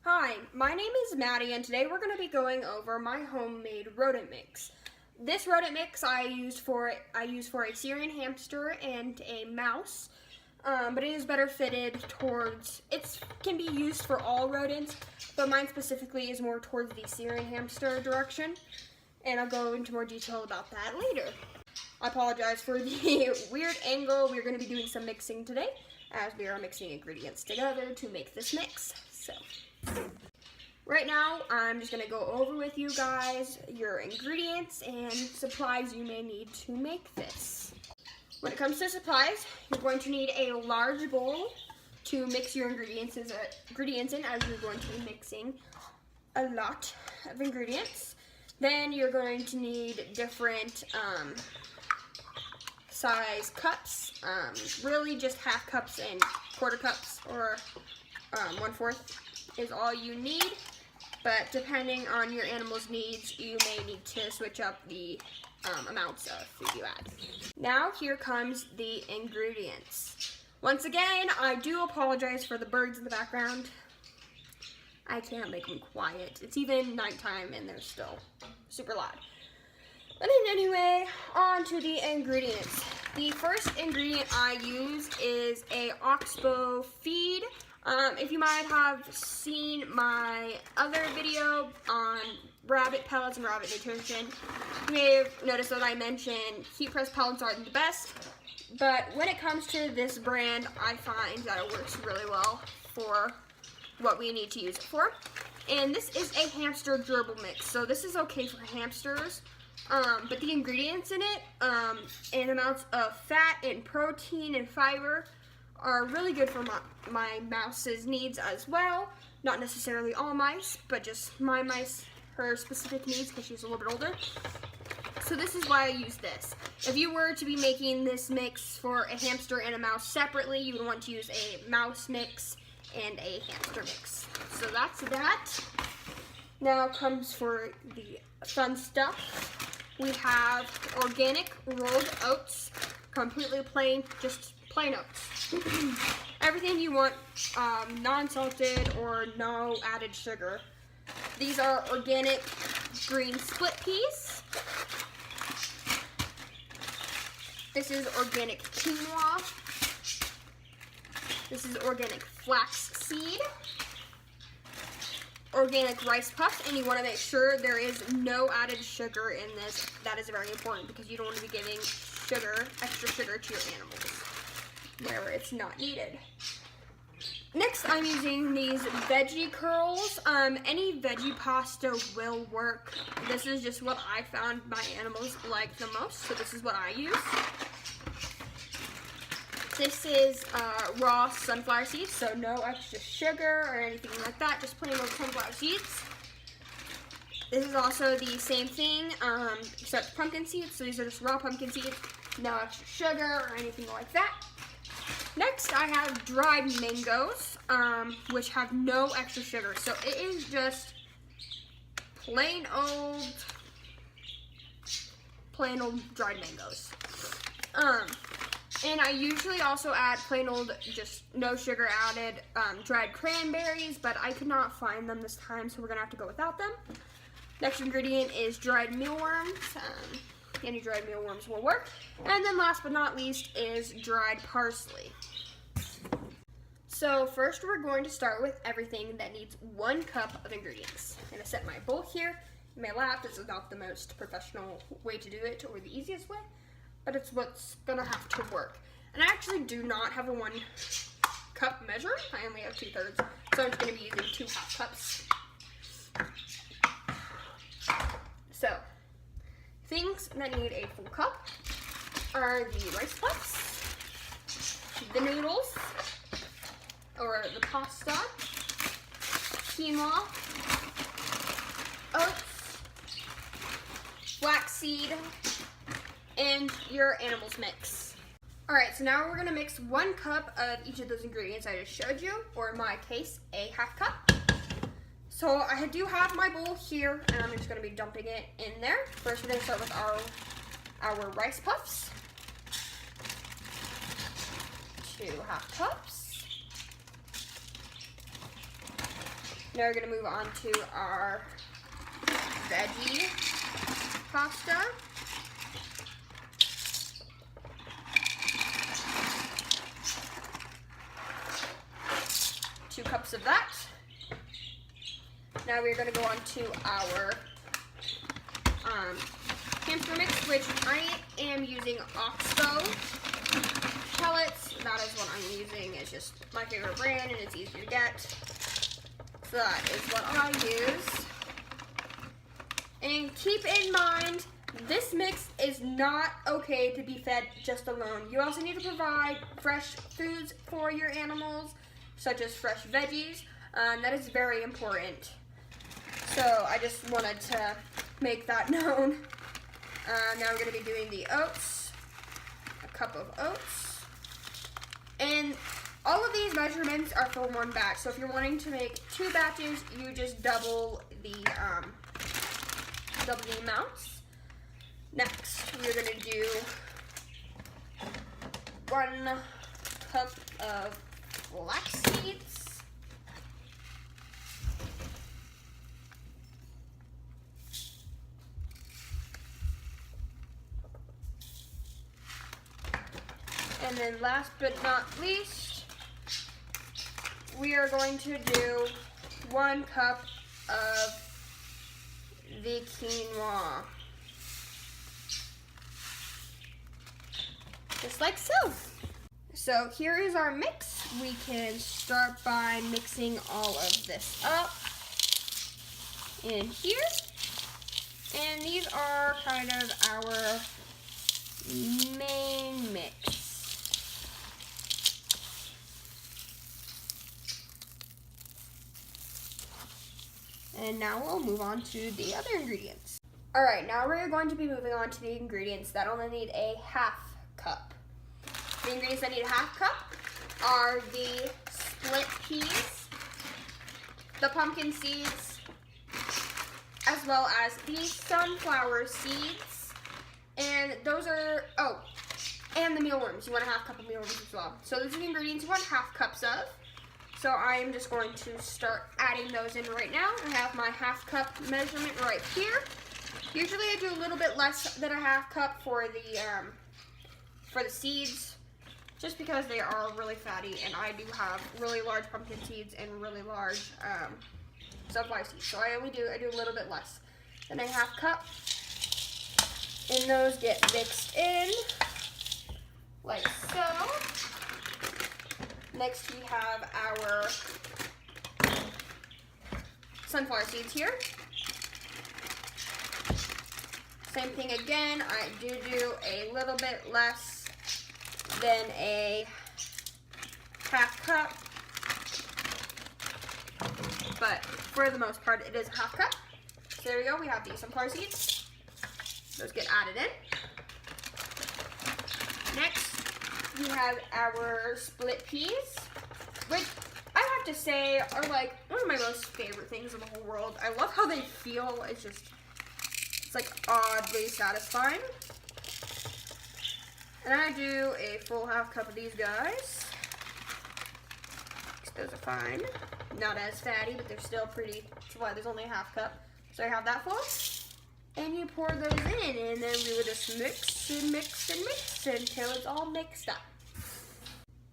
Hi, my name is Maddie, and today we're going to be going over my homemade rodent mix. This rodent mix I use for a Syrian hamster and a mouse, but it is better fitted towards, it can be used for all rodents, but mine specifically is more towards the Syrian hamster direction, and I'll go into more detail about that later. I apologize for the weird angle. We're going to be doing some mixing today, as we are mixing ingredients together to make this mix. So, right now, I'm just going to go over with you guys your ingredients and supplies you may need to make this. When it comes to supplies, you're going to need a large bowl to mix your ingredients in, as you're going to be mixing a lot of ingredients. Then you're going to need different size cups, really just half cups and quarter cups, or 1/4 is all you need, but depending on your animal's needs, you may need to switch up the amounts of food you add. Now here comes the ingredients. Once again, I do apologize for the birds in the background. I can't make them quiet. It's even nighttime and they're still super loud. But anyway, on to the ingredients. The first ingredient I use is a oxbow feed. If you might have seen my other video on rabbit pellets and rabbit nutrition, you may have noticed that I mentioned heat press pellets aren't the best, but when it comes to this brand, I find that it works really well for what we need to use it for. And this is a hamster gerbil mix, so this is okay for hamsters. But the ingredients in it, and amounts of fat and protein and fiber are really good for my mouse's needs as well. Not necessarily all mice, but just my mice, her specific needs, because she's a little bit older. So this is why I use this. If you were to be making this mix for a hamster and a mouse separately, you would want to use a mouse mix and a hamster mix. So that's that. Now comes for the fun stuff. We have organic rolled oats, completely plain, just plain oats. Everything you want, non-salted or no added sugar. These are organic green split peas. This is organic quinoa. This is organic flax seed. Organic rice puffs, and you want to make sure there is no added sugar in this. That is very important because you don't want to be giving extra sugar to your animals where it's not needed. Next, I'm using these veggie curls. Any veggie pasta will work. This is just what I found my animals like the most, so this is what I use. This is raw sunflower seeds, so no extra sugar or anything like that, just plain old sunflower seeds. This is also the same thing, except pumpkin seeds, so these are just raw pumpkin seeds, no extra sugar or anything like that. Next, I have dried mangoes, which have no extra sugar, so it is just plain old dried mangoes. And I usually also add plain old, just no sugar added, dried cranberries, but I could not find them this time, so we're gonna have to go without them. Next ingredient is dried mealworms. Any dried mealworms will work. And then last but not least is dried parsley. So first we're going to start with everything that needs 1 cup of ingredients. I'm gonna set my bowl here in my lap. This is not the most professional way to do it or the easiest way, but it's what's gonna have to work. And I actually do not have a 1 cup measure. I only have 2/3, so I'm just gonna be using 2 half cups. So, things that need a full cup are the rice puffs, the noodles, or the pasta, quinoa, oats, flaxseed, and your animal's mix. Alright, so now we're going to mix 1 cup of each of those ingredients I just showed you, or in my case, a half cup. So I do have my bowl here, and I'm just going to be dumping it in there. First, we're going to start with our rice puffs. 2 half cups. Now we're going to move on to our veggie pasta. Two cups of that. Now we're going to go on to our hamster mix, which I am using Oxbow pellets. That is what I'm using. It's just my favorite brand and it's easy to get. So that is what I use. And keep in mind, this mix is not okay to be fed just alone. You also need to provide fresh foods for your animals, such as fresh veggies. That is very important. So I just wanted to make that known. Now we're going to be doing the oats, a cup of oats. And all of these measurements are for one batch. So if you're wanting to make 2 batches, you just double the amounts. Next, we're going to do 1 cup of flax seeds. And then last but not least, we are going to do 1 cup of the quinoa. Just like so. So here is our mix. We can start by mixing all of this up in here. And these are kind of our main mix. And now we'll move on to the other ingredients. All right, now we're going to be moving on to the ingredients that only need a half cup. The ingredients that need a half cup are the split peas, the pumpkin seeds, as well as the sunflower seeds, and those are, and the mealworms. You want a half cup of mealworms as well. So those are the ingredients you want half cups of. So I am just going to start adding those in right now. I have my half cup measurement right here. Usually I do a little bit less than a half cup for the seeds, just because they are really fatty, and I do have really large pumpkin seeds and really large sunflower seeds. So I do a little bit less than a half cup. And those get mixed in like so. Next we have our sunflower seeds here. Same thing again, I do a little bit less than a half cup, but for the most part it is a half cup. So there we go, we have the sunflower seeds. Those get added in. Next, we have our split peas, which I have to say are like one of my most favorite things in the whole world. I love how they feel. It's like oddly satisfying. And I do a full half cup of these guys. Those are fine. Not as fatty, but they're still pretty. That's why there's only a half cup. So I have that full. And you pour those in, and then we would just mix and mix and mix until it's all mixed up.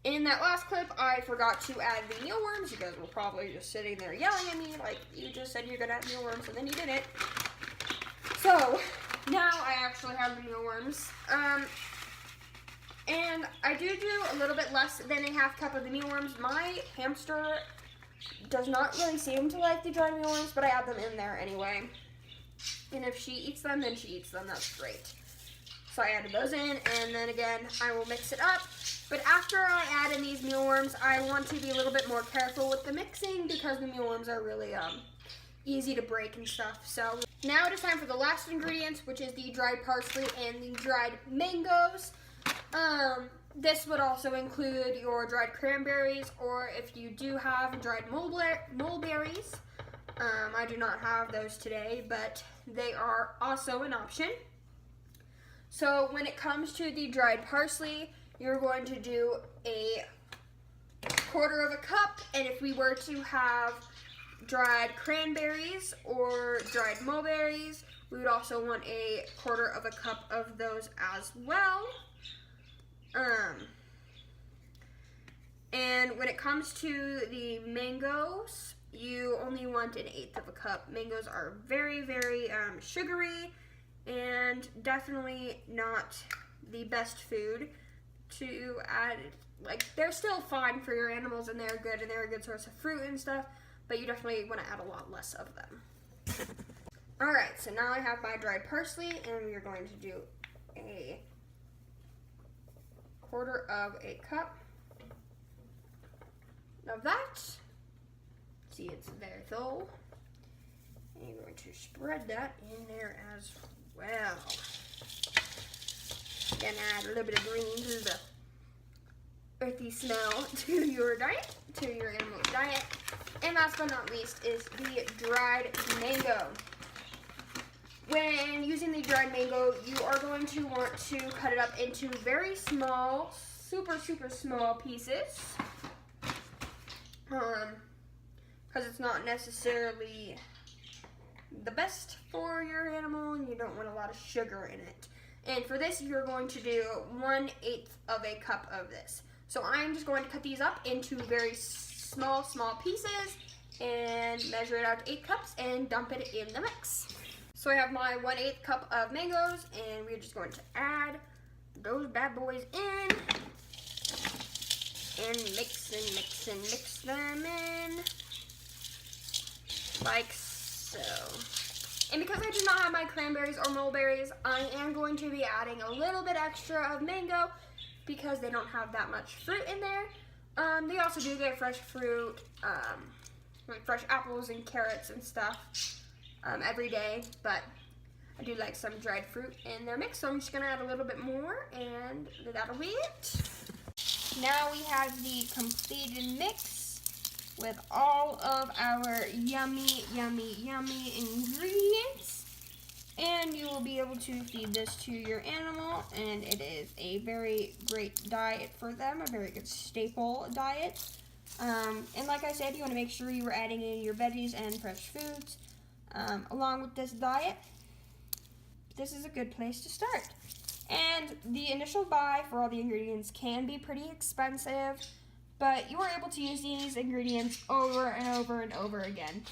In that last clip, I forgot to add the mealworms. You guys were probably just sitting there yelling at me like, you just said you're gonna add mealworms and then you didn't. So now I actually have the mealworms. And I do a little bit less than a half cup of the mealworms. My hamster does not really seem to like the dried mealworms, but I add them in there anyway. And if she eats them, then she eats them. That's great. So I added those in, and then again, I will mix it up. But after I add in these mealworms, I want to be a little bit more careful with the mixing because the mealworms are really easy to break and stuff. So now it is time for the last ingredients, which is the dried parsley and the dried mangoes. This would also include your dried cranberries, or if you do have dried mulberries. I do not have those today, but they are also an option. So when it comes to the dried parsley, you're going to do a 1/4 cup, and if we were to have dried cranberries or dried mulberries. We would also want a 1/4 cup of those as well. And when it comes to the mangoes, you only want an 1/8 cup. Mangoes are very, very sugary and definitely not the best food to add. Like, they're still fine for your animals and they're good and they're a good source of fruit and stuff, but you definitely want to add a lot less of them. Alright, so now I have my dried parsley and we are going to do a 1/4 cup of that. See, it's very full. And you're going to spread that in there as well. Then add a little bit of green to the earthy smell to your diet, to your animal's diet. And last but not least is the dried mango. When using the dried mango, you are going to want to cut it up into very small, super, super small pieces. Because it's not necessarily the best for your animal and you don't want a lot of sugar in it. And for this, you're going to do 1/8 cup of this. So I'm just going to cut these up into very small pieces and measure it out to 8 cups and dump it in the mix. So I have my 1/8 cup of mangoes and we're just going to add those bad boys in and mix and mix and mix them in like so. And because I do not have my cranberries or mulberries, I am going to be adding a little bit extra of mango because they don't have that much fruit in there. They also do get fresh fruit, like fresh apples and carrots and stuff every day, but I do like some dried fruit in their mix, so I'm just going to add a little bit more and that'll be it. Now we have the completed mix with all of our yummy, yummy, yummy ingredients. And you will be able to feed this to your animal, and it is a very great diet for them, a very good staple diet. And like I said, you want to make sure you are adding in your veggies and fresh foods along with this diet. This is a good place to start. And the initial buy for all the ingredients can be pretty expensive, but you are able to use these ingredients over and over and over again.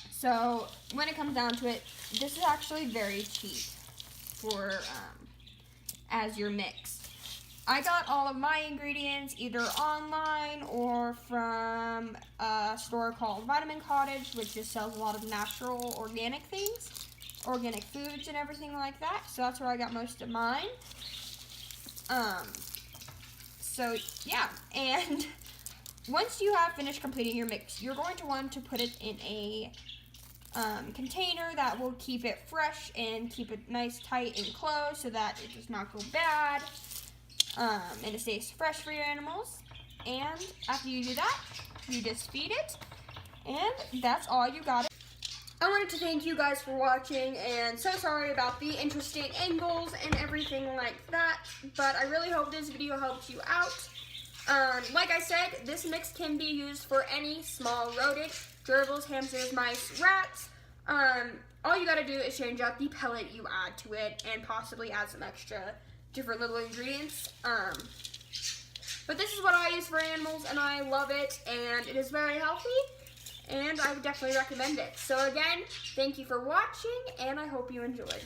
So when it comes down to it, this is actually very cheap for as your mix. I got all of my ingredients either online or from a store called Vitamin Cottage, which just sells a lot of natural organic things, organic foods and everything like that. So that's where I got most of mine. So yeah, and once you have finished completing your mix, you're going to want to put it in a container that will keep it fresh and keep it nice, tight, and closed so that it does not go bad, and it stays fresh for your animals. And after you do that, you just feed it, and that's all you got. I wanted to thank you guys for watching, and so sorry about the interesting angles and everything like that, but I really hope this video helped you out. Like I said, this mix can be used for any small rodent, gerbils, hamsters, mice, rats. All you gotta do is change out the pellet you add to it and possibly add some extra different little ingredients. But this is what I use for animals, and I love it, and it is very healthy. And I would definitely recommend it. So again, thank you for watching, and I hope you enjoyed.